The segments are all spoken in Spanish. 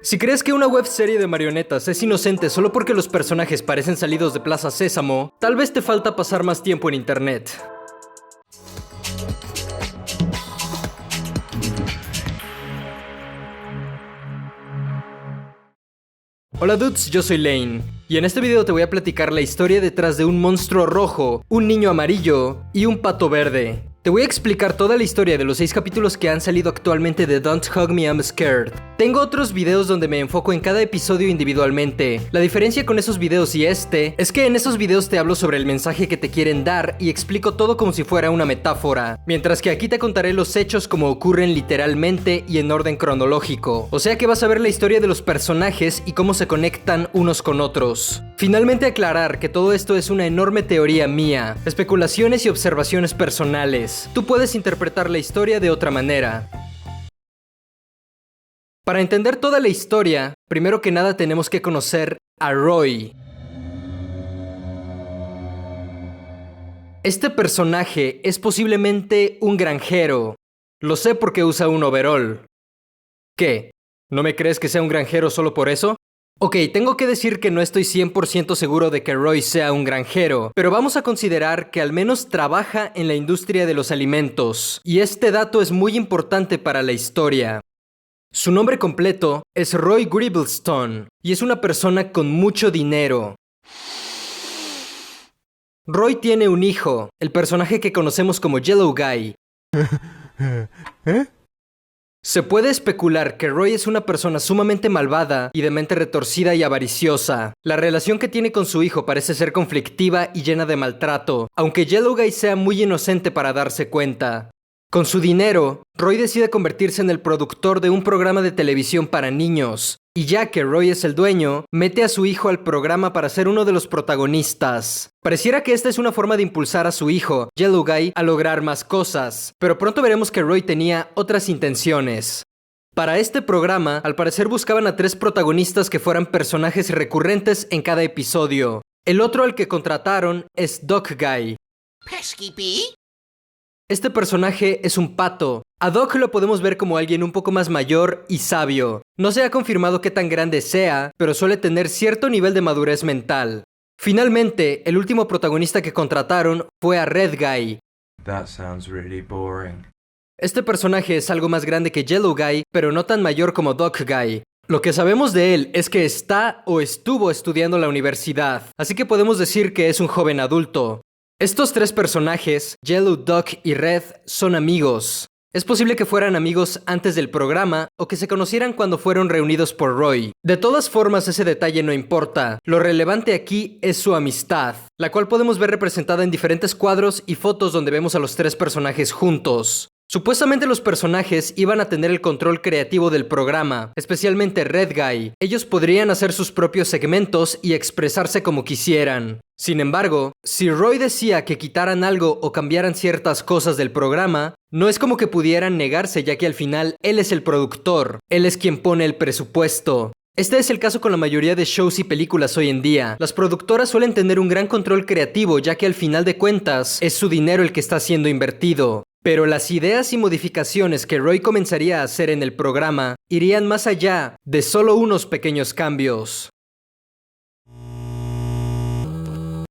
Si crees que una webserie de marionetas es inocente solo porque los personajes parecen salidos de Plaza Sésamo, tal vez te falta pasar más tiempo en internet. Hola dudes, yo soy Lane, y en este video te voy a platicar la historia detrás de un monstruo rojo, un niño amarillo y un pato verde. Te voy a explicar toda la historia de los 6 capítulos que han salido actualmente de Don't Hug Me, I'm Scared. Tengo otros videos donde me enfoco en cada episodio individualmente. La diferencia con esos videos y este es que en esos videos te hablo sobre el mensaje que te quieren dar y explico todo como si fuera una metáfora, mientras que aquí te contaré los hechos como ocurren literalmente y en orden cronológico. O sea que vas a ver la historia de los personajes y cómo se conectan unos con otros. Finalmente aclarar que todo esto es una enorme teoría mía, especulaciones y observaciones personales. Tú puedes interpretar la historia de otra manera. Para entender toda la historia, primero que nada tenemos que conocer a Roy. Este personaje es posiblemente un granjero. Lo sé porque usa un overol. ¿Qué? ¿No me crees que sea un granjero solo por eso? Ok, tengo que decir que no estoy 100% seguro de que Roy sea un granjero, pero vamos a considerar que al menos trabaja en la industria de los alimentos, y este dato es muy importante para la historia. Su nombre completo es Roy Gribblestone, y es una persona con mucho dinero. Roy tiene un hijo, el personaje que conocemos como Yellow Guy. Se puede especular que Roy es una persona sumamente malvada y de mente retorcida y avariciosa. La relación que tiene con su hijo parece ser conflictiva y llena de maltrato, aunque Yellow Guy sea muy inocente para darse cuenta. Con su dinero, Roy decide convertirse en el productor de un programa de televisión para niños, y ya que Roy es el dueño, mete a su hijo al programa para ser uno de los protagonistas. Pareciera que esta es una forma de impulsar a su hijo, Yellow Guy, a lograr más cosas, pero pronto veremos que Roy tenía otras intenciones. Para este programa, al parecer buscaban a 3 protagonistas que fueran personajes recurrentes en cada episodio. El otro al que contrataron es Duck Guy. Pesky Bee? Este personaje es un pato. A Doc lo podemos ver como alguien un poco más mayor y sabio. No se ha confirmado qué tan grande sea, pero suele tener cierto nivel de madurez mental. Finalmente, el último protagonista que contrataron fue a Red Guy. That sounds really boring. Este personaje es algo más grande que Yellow Guy, pero no tan mayor como Duck Guy. Lo que sabemos de él es que está o estuvo estudiando en la universidad, así que podemos decir que es un joven adulto. Estos 3 personajes, Yellow, Duck y Red, son amigos. Es posible que fueran amigos antes del programa o que se conocieran cuando fueron reunidos por Roy. De todas formas, ese detalle no importa. Lo relevante aquí es su amistad, la cual podemos ver representada en diferentes cuadros y fotos donde vemos a los 3 personajes juntos. Supuestamente los personajes iban a tener el control creativo del programa, especialmente Red Guy. Ellos podrían hacer sus propios segmentos y expresarse como quisieran. Sin embargo, si Roy decía que quitaran algo o cambiaran ciertas cosas del programa, no es como que pudieran negarse, ya que al final él es el productor, él es quien pone el presupuesto. Este es el caso con la mayoría de shows y películas hoy en día. Las productoras suelen tener un gran control creativo, ya que al final de cuentas es su dinero el que está siendo invertido. Pero las ideas y modificaciones que Roy comenzaría a hacer en el programa irían más allá de solo unos pequeños cambios.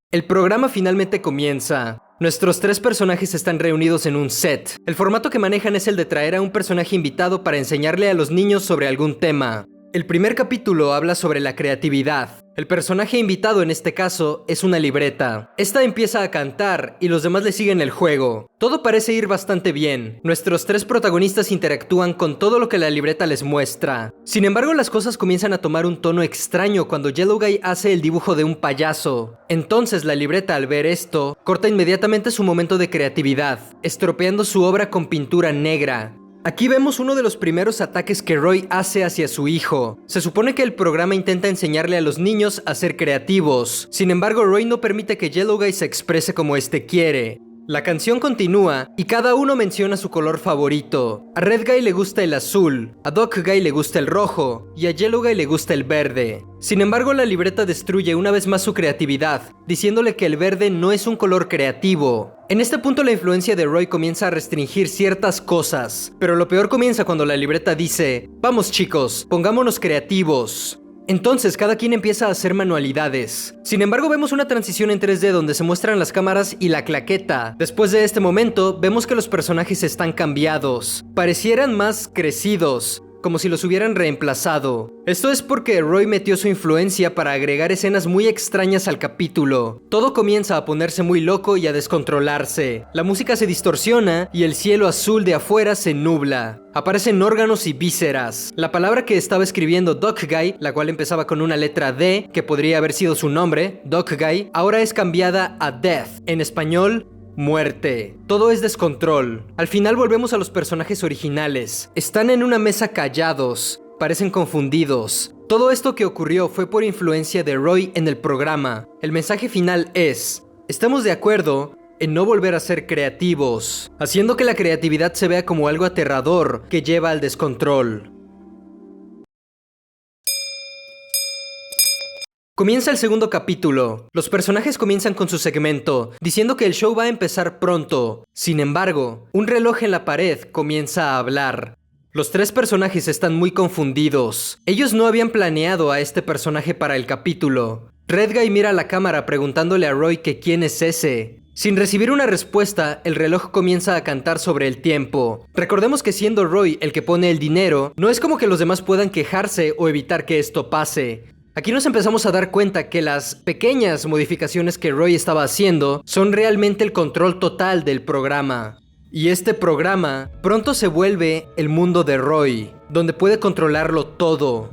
El programa finalmente comienza. Nuestros 3 personajes están reunidos en un set. El formato que manejan es el de traer a un personaje invitado para enseñarle a los niños sobre algún tema. El primer capítulo habla sobre la creatividad. El personaje invitado en este caso es una libreta. Esta empieza a cantar y los demás le siguen el juego. Todo parece ir bastante bien. Nuestros 3 protagonistas interactúan con todo lo que la libreta les muestra. Sin embargo, las cosas comienzan a tomar un tono extraño cuando Yellow Guy hace el dibujo de un payaso. Entonces la libreta, al ver esto, corta inmediatamente su momento de creatividad, estropeando su obra con pintura negra. Aquí vemos uno de los primeros ataques que Roy hace hacia su hijo. Se supone que el programa intenta enseñarle a los niños a ser creativos. Sin embargo, Roy no permite que Yellow Guy se exprese como este quiere. La canción continúa y cada uno menciona su color favorito. A Red Guy le gusta el azul, a Doc Guy le gusta el rojo y a Yellow Guy le gusta el verde. Sin embargo, la libreta destruye una vez más su creatividad, diciéndole que el verde no es un color creativo. En este punto la influencia de Roy comienza a restringir ciertas cosas, pero lo peor comienza cuando la libreta dice: vamos chicos, pongámonos creativos. Entonces cada quien empieza a hacer manualidades. Sin embargo, vemos una transición en 3D donde se muestran las cámaras y la claqueta. Después de este momento, vemos que los personajes están cambiados. Parecieran más crecidos, como si los hubieran reemplazado. Esto es porque Roy metió su influencia para agregar escenas muy extrañas al capítulo. Todo comienza a ponerse muy loco y a descontrolarse. La música se distorsiona y el cielo azul de afuera se nubla. Aparecen órganos y vísceras. La palabra que estaba escribiendo Doc Guy, la cual empezaba con una letra D, que podría haber sido su nombre, Doc Guy, ahora es cambiada a Death. En español, muerte. Todo es descontrol. Al final volvemos a los personajes originales. Están en una mesa callados. Parecen confundidos. Todo esto que ocurrió fue por influencia de Roy en el programa. El mensaje final es: estamos de acuerdo en no volver a ser creativos, haciendo que la creatividad se vea como algo aterrador que lleva al descontrol. Comienza el segundo capítulo. Los personajes comienzan con su segmento, diciendo que el show va a empezar pronto. Sin embargo, un reloj en la pared comienza a hablar. Los tres personajes están muy confundidos. Ellos no habían planeado a este personaje para el capítulo. Red Guy mira a la cámara preguntándole a Roy que quién es ese. Sin recibir una respuesta, el reloj comienza a cantar sobre el tiempo. Recordemos que siendo Roy el que pone el dinero, no es como que los demás puedan quejarse o evitar que esto pase. Aquí nos empezamos a dar cuenta que las pequeñas modificaciones que Roy estaba haciendo son realmente el control total del programa. Y este programa pronto se vuelve el mundo de Roy, donde puede controlarlo todo.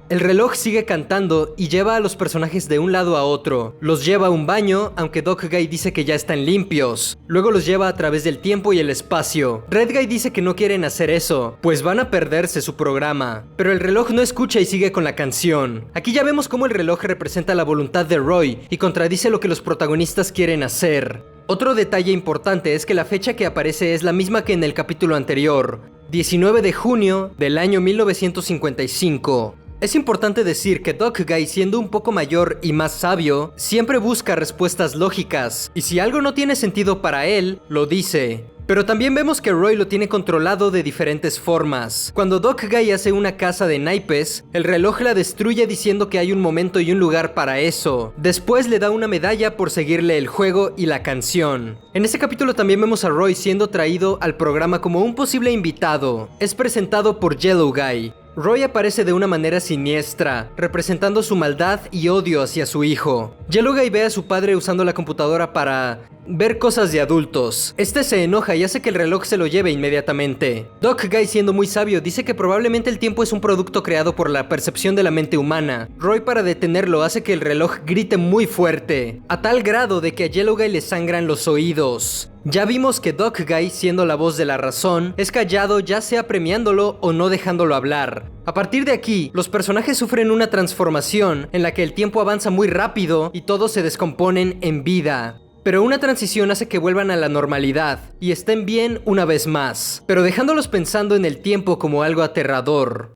El reloj sigue cantando y lleva a los personajes de un lado a otro. Los lleva a un baño, aunque Doc Guy dice que ya están limpios. Luego los lleva a través del tiempo y el espacio. Red Guy dice que no quieren hacer eso, pues van a perderse su programa. Pero el reloj no escucha y sigue con la canción. Aquí ya vemos cómo el reloj representa la voluntad de Roy y contradice lo que los protagonistas quieren hacer. Otro detalle importante es que la fecha que aparece es la misma que en el capítulo anterior, 19 de junio del año 1955. Es importante decir que Doc Guy, siendo un poco mayor y más sabio, siempre busca respuestas lógicas, y si algo no tiene sentido para él, lo dice. Pero también vemos que Roy lo tiene controlado de diferentes formas. Cuando Doc Guy hace una casa de naipes, el reloj la destruye diciendo que hay un momento y un lugar para eso. Después le da una medalla por seguirle el juego y la canción. En este capítulo también vemos a Roy siendo traído al programa como un posible invitado. Es presentado por Yellow Guy. Roy aparece de una manera siniestra, representando su maldad y odio hacia su hijo. Yellow Guy ve a su padre usando la computadora para ver cosas de adultos. Este se enoja y hace que el reloj se lo lleve inmediatamente. Doc Guy, siendo muy sabio, dice que probablemente el tiempo es un producto creado por la percepción de la mente humana. Roy, para detenerlo, hace que el reloj grite muy fuerte, a tal grado de que a Yellow Guy le sangran los oídos. Ya vimos que Doc Guy, siendo la voz de la razón, es callado ya sea premiándolo o no dejándolo hablar. A partir de aquí, los personajes sufren una transformación en la que el tiempo avanza muy rápido y todos se descomponen en vida. Pero una transición hace que vuelvan a la normalidad y estén bien una vez más, pero dejándolos pensando en el tiempo como algo aterrador.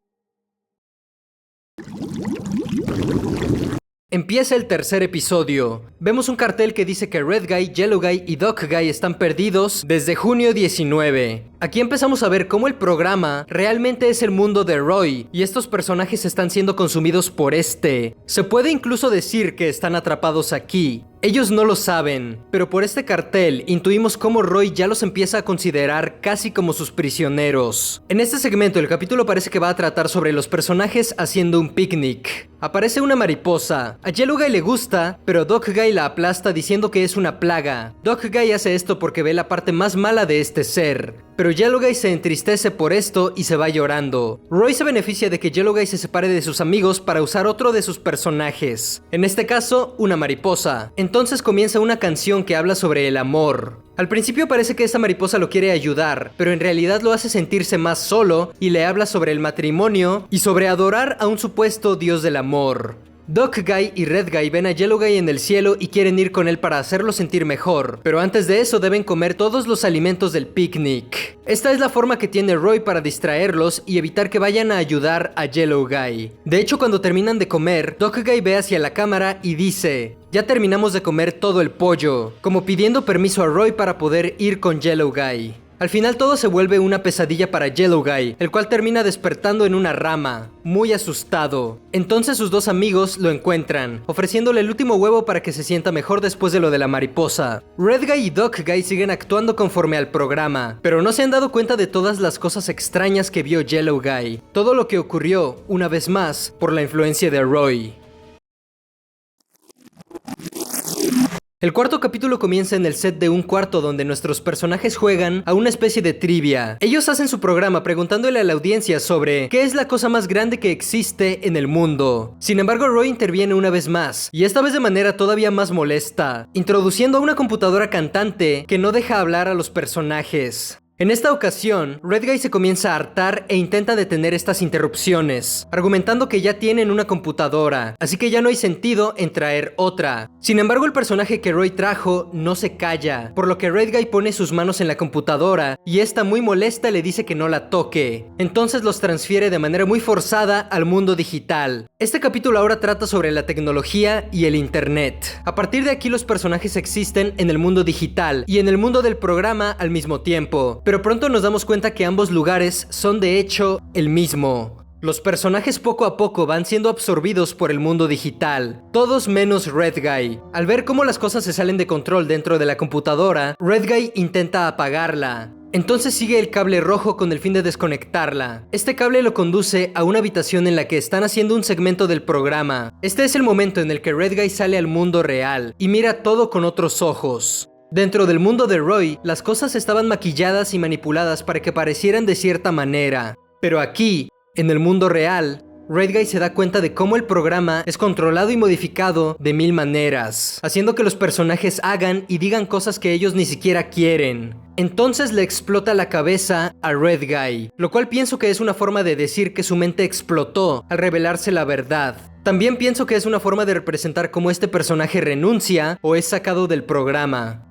Empieza el tercer episodio. Vemos un cartel que dice que Red Guy, Yellow Guy y Doc Guy están perdidos desde junio 19. Aquí empezamos a ver cómo el programa realmente es el mundo de Roy y estos personajes están siendo consumidos por este. Se puede incluso decir que están atrapados aquí. Ellos no lo saben, pero por este cartel intuimos cómo Roy ya los empieza a considerar casi como sus prisioneros. En este segmento el capítulo parece que va a tratar sobre los personajes haciendo un picnic. Aparece una mariposa. A Yellow Guy le gusta, pero Doc Guy la aplasta diciendo que es una plaga. Doc Guy hace esto porque ve la parte más mala de este ser. Pero Yellow Guy se entristece por esto y se va llorando. Roy se beneficia de que Yellow Guy se separe de sus amigos para usar otro de sus personajes. En este caso, una mariposa. Entonces comienza una canción que habla sobre el amor. Al principio parece que esta mariposa lo quiere ayudar, pero en realidad lo hace sentirse más solo y le habla sobre el matrimonio y sobre adorar a un supuesto dios del amor. Doc Guy y Red Guy ven a Yellow Guy en el cielo y quieren ir con él para hacerlo sentir mejor, pero antes de eso deben comer todos los alimentos del picnic. Esta es la forma que tiene Roy para distraerlos y evitar que vayan a ayudar a Yellow Guy. De hecho, cuando terminan de comer, Doc Guy ve hacia la cámara y dice: "Ya terminamos de comer todo el pollo", como pidiendo permiso a Roy para poder ir con Yellow Guy. Al final todo se vuelve una pesadilla para Yellow Guy, el cual termina despertando en una rama, muy asustado. Entonces sus dos amigos lo encuentran, ofreciéndole el último huevo para que se sienta mejor después de lo de la mariposa. Red Guy y Doc Guy siguen actuando conforme al programa, pero no se han dado cuenta de todas las cosas extrañas que vio Yellow Guy. Todo lo que ocurrió, una vez más, por la influencia de Roy. El cuarto capítulo comienza en el set de un cuarto donde nuestros personajes juegan a una especie de trivia. Ellos hacen su programa preguntándole a la audiencia sobre qué es la cosa más grande que existe en el mundo. Sin embargo, Roy interviene una vez más, y esta vez de manera todavía más molesta, introduciendo a una computadora cantante que no deja hablar a los personajes. En esta ocasión, Red Guy se comienza a hartar e intenta detener estas interrupciones, argumentando que ya tienen una computadora, así que ya no hay sentido en traer otra. Sin embargo, el personaje que Roy trajo no se calla, por lo que Red Guy pone sus manos en la computadora y esta, muy molesta, le dice que no la toque. Entonces los transfiere de manera muy forzada al mundo digital. Este capítulo ahora trata sobre la tecnología y el internet. A partir de aquí los personajes existen en el mundo digital y en el mundo del programa al mismo tiempo. Pero pronto nos damos cuenta que ambos lugares son de hecho el mismo. Los personajes poco a poco van siendo absorbidos por el mundo digital, todos menos Red Guy. Al ver cómo las cosas se salen de control dentro de la computadora, Red Guy intenta apagarla. Entonces sigue el cable rojo con el fin de desconectarla. Este cable lo conduce a una habitación en la que están haciendo un segmento del programa. Este es el momento en el que Red Guy sale al mundo real y mira todo con otros ojos. Dentro del mundo de Roy, las cosas estaban maquilladas y manipuladas para que parecieran de cierta manera. Pero aquí, en el mundo real, Red Guy se da cuenta de cómo el programa es controlado y modificado de 1000 maneras, haciendo que los personajes hagan y digan cosas que ellos ni siquiera quieren. Entonces le explota la cabeza a Red Guy, lo cual pienso que es una forma de decir que su mente explotó al revelarse la verdad. También pienso que es una forma de representar cómo este personaje renuncia o es sacado del programa.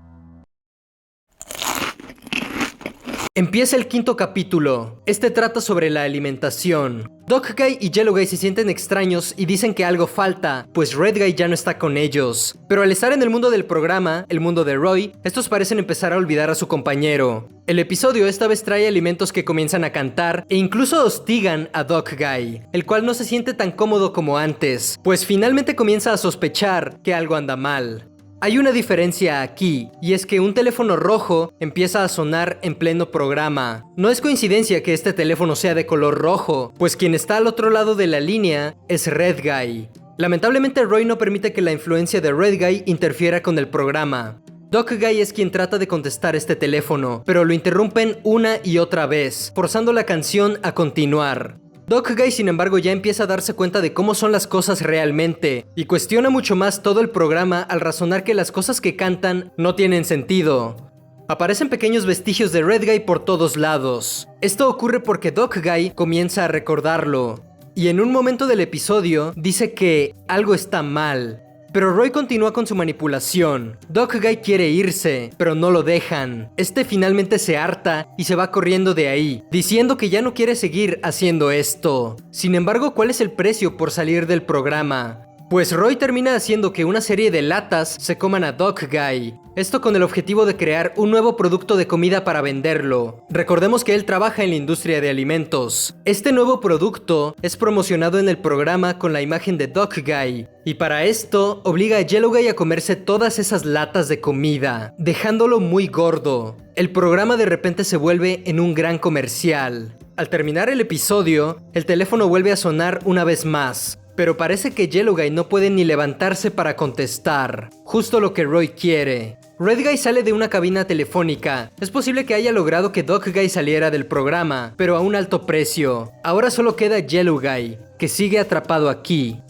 Empieza el quinto capítulo. Este trata sobre la alimentación. Doc Guy y Yellow Guy se sienten extraños y dicen que algo falta, pues Red Guy ya no está con ellos. Pero al estar en el mundo del programa, el mundo de Roy, estos parecen empezar a olvidar a su compañero. El episodio esta vez trae alimentos que comienzan a cantar e incluso hostigan a Doc Guy, el cual no se siente tan cómodo como antes, pues finalmente comienza a sospechar que algo anda mal. Hay una diferencia aquí, y es que un teléfono rojo empieza a sonar en pleno programa. No es coincidencia que este teléfono sea de color rojo, pues quien está al otro lado de la línea es Red Guy. Lamentablemente Roy no permite que la influencia de Red Guy interfiera con el programa. Doc Guy es quien trata de contestar este teléfono, pero lo interrumpen una y otra vez, forzando la canción a continuar. Doc Guy, sin embargo, ya empieza a darse cuenta de cómo son las cosas realmente y cuestiona mucho más todo el programa al razonar que las cosas que cantan no tienen sentido. Aparecen pequeños vestigios de Red Guy por todos lados. Esto ocurre porque Doc Guy comienza a recordarlo y en un momento del episodio dice que algo está mal. Pero Roy continúa con su manipulación. Doc Guy quiere irse, pero no lo dejan. Este finalmente se harta y se va corriendo de ahí, diciendo que ya no quiere seguir haciendo esto. Sin embargo, ¿cuál es el precio por salir del programa? Pues Roy termina haciendo que una serie de latas se coman a Doc Guy. Esto con el objetivo de crear un nuevo producto de comida para venderlo. Recordemos que él trabaja en la industria de alimentos. Este nuevo producto es promocionado en el programa con la imagen de Doc Guy. Y para esto, obliga a Yellow Guy a comerse todas esas latas de comida, dejándolo muy gordo. El programa de repente se vuelve en un gran comercial. Al terminar el episodio, el teléfono vuelve a sonar una vez más. Pero parece que Yellow Guy no puede ni levantarse para contestar, justo lo que Roy quiere. Red Guy sale de una cabina telefónica. Es posible que haya logrado que Doc Guy saliera del programa, pero a un alto precio. Ahora solo queda Yellow Guy, que sigue atrapado aquí.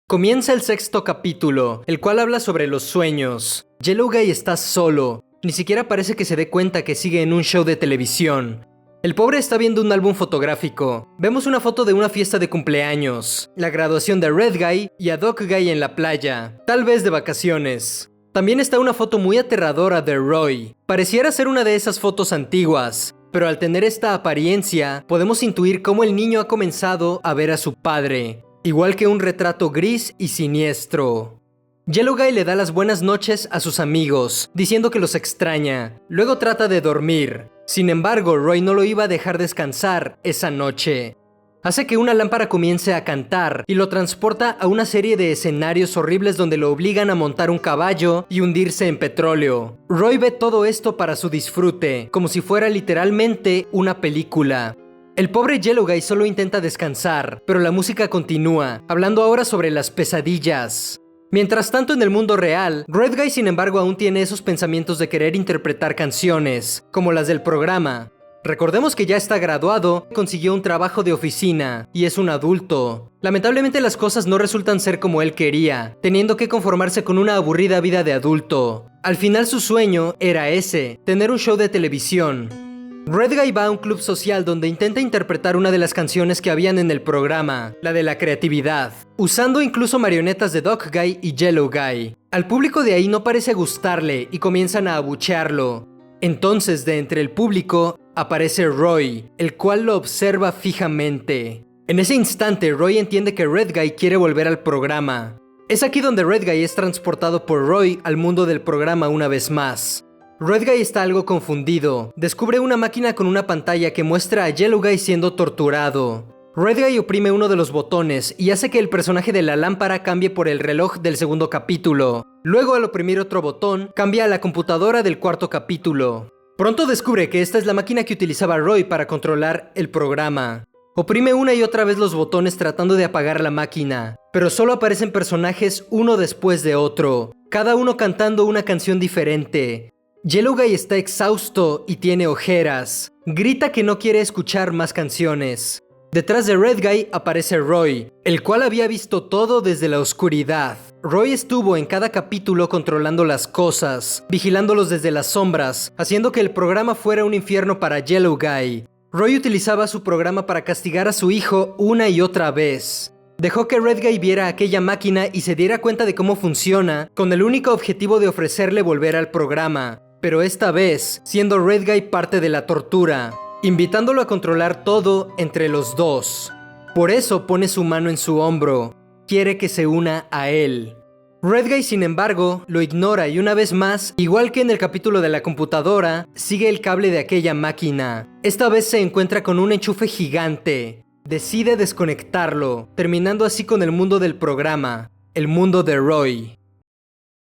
Comienza el sexto capítulo, el cual habla sobre los sueños. Yellow Guy está solo. Ni siquiera parece que se dé cuenta que sigue en un show de televisión. El pobre está viendo un álbum fotográfico. Vemos una foto de una fiesta de cumpleaños, la graduación de Red Guy y a Doc Guy en la playa, tal vez de vacaciones. También está una foto muy aterradora de Roy. Pareciera ser una de esas fotos antiguas, pero al tener esta apariencia, podemos intuir cómo el niño ha comenzado a ver a su padre, igual que un retrato gris y siniestro. Yellow Guy le da las buenas noches a sus amigos, diciendo que los extraña. Luego trata de dormir. Sin embargo, Roy no lo iba a dejar descansar esa noche. Hace que una lámpara comience a cantar y lo transporta a una serie de escenarios horribles donde lo obligan a montar un caballo y hundirse en petróleo. Roy ve todo esto para su disfrute, como si fuera literalmente una película. El pobre Yellow Guy solo intenta descansar, pero la música continúa, hablando ahora sobre las pesadillas. Mientras tanto, en el mundo real, Red Guy sin embargo aún tiene esos pensamientos de querer interpretar canciones, como las del programa. Recordemos que ya está graduado, consiguió un trabajo de oficina y es un adulto. Lamentablemente las cosas no resultan ser como él quería, teniendo que conformarse con una aburrida vida de adulto. Al final su sueño era ese, tener un show de televisión. Red Guy va a un club social donde intenta interpretar una de las canciones que habían en el programa, la de la creatividad, usando incluso marionetas de Doc Guy y Yellow Guy. Al público de ahí no parece gustarle y comienzan a abuchearlo. Entonces, de entre el público, aparece Roy, el cual lo observa fijamente. En ese instante, Roy entiende que Red Guy quiere volver al programa. Es aquí donde Red Guy es transportado por Roy al mundo del programa una vez más. Red Guy está algo confundido. Descubre una máquina con una pantalla que muestra a Yellow Guy siendo torturado. Red Guy oprime uno de los botones y hace que el personaje de la lámpara cambie por el reloj del segundo capítulo. Luego, al oprimir otro botón, cambia a la computadora del cuarto capítulo. Pronto descubre que esta es la máquina que utilizaba Roy para controlar el programa. Oprime una y otra vez los botones tratando de apagar la máquina, pero solo aparecen personajes uno después de otro, cada uno cantando una canción diferente. Yellow Guy está exhausto y tiene ojeras. Grita que no quiere escuchar más canciones. Detrás de Red Guy aparece Roy, el cual había visto todo desde la oscuridad. Roy estuvo en cada capítulo controlando las cosas, vigilándolos desde las sombras, haciendo que el programa fuera un infierno para Yellow Guy. Roy utilizaba su programa para castigar a su hijo una y otra vez. Dejó que Red Guy viera aquella máquina y se diera cuenta de cómo funciona, con el único objetivo de ofrecerle volver al programa. Pero esta vez, siendo Red Guy parte de la tortura, invitándolo a controlar todo entre los dos. Por eso pone su mano en su hombro, quiere que se una a él. Red Guy, sin embargo, lo ignora y una vez más, igual que en el capítulo de la computadora, sigue el cable de aquella máquina. Esta vez se encuentra con un enchufe gigante. Decide desconectarlo, terminando así con el mundo del programa, el mundo de Roy.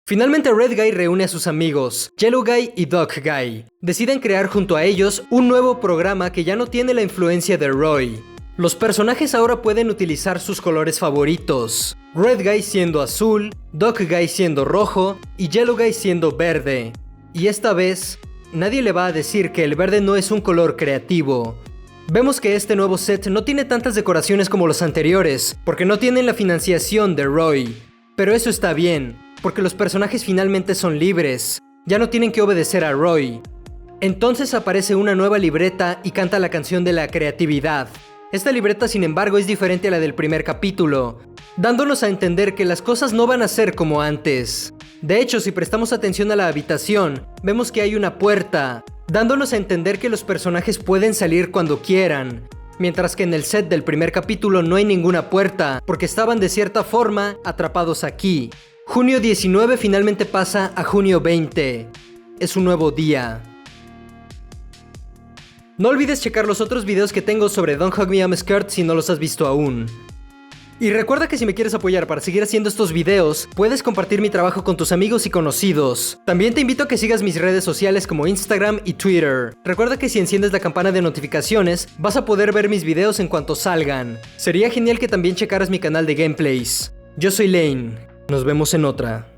Finalmente Red Guy reúne a sus amigos, Yellow Guy y Doc Guy. Deciden crear junto a ellos un nuevo programa que ya no tiene la influencia de Roy. Los personajes ahora pueden utilizar sus colores favoritos, Red Guy siendo azul, Doc Guy siendo rojo y Yellow Guy siendo verde. Y esta vez, nadie le va a decir que el verde no es un color creativo. Vemos que este nuevo set no tiene tantas decoraciones como los anteriores, porque no tienen la financiación de Roy. Pero eso está bien, porque los personajes finalmente son libres, ya no tienen que obedecer a Roy. Entonces aparece una nueva libreta y canta la canción de la creatividad. Esta libreta, sin embargo, es diferente a la del primer capítulo, dándonos a entender que las cosas no van a ser como antes. De hecho, si prestamos atención a la habitación, vemos que hay una puerta, dándonos a entender que los personajes pueden salir cuando quieran, mientras que en el set del primer capítulo no hay ninguna puerta, porque estaban de cierta forma atrapados aquí. Junio 19 finalmente pasa a junio 20. Es un nuevo día. No olvides checar los otros videos que tengo sobre Don't Hug Me I'm Scared si no los has visto aún. Y recuerda que si me quieres apoyar para seguir haciendo estos videos, puedes compartir mi trabajo con tus amigos y conocidos. También te invito a que sigas mis redes sociales como Instagram y Twitter. Recuerda que si enciendes la campana de notificaciones, vas a poder ver mis videos en cuanto salgan. Sería genial que también checaras mi canal de gameplays. Yo soy Lane. Nos vemos en otra.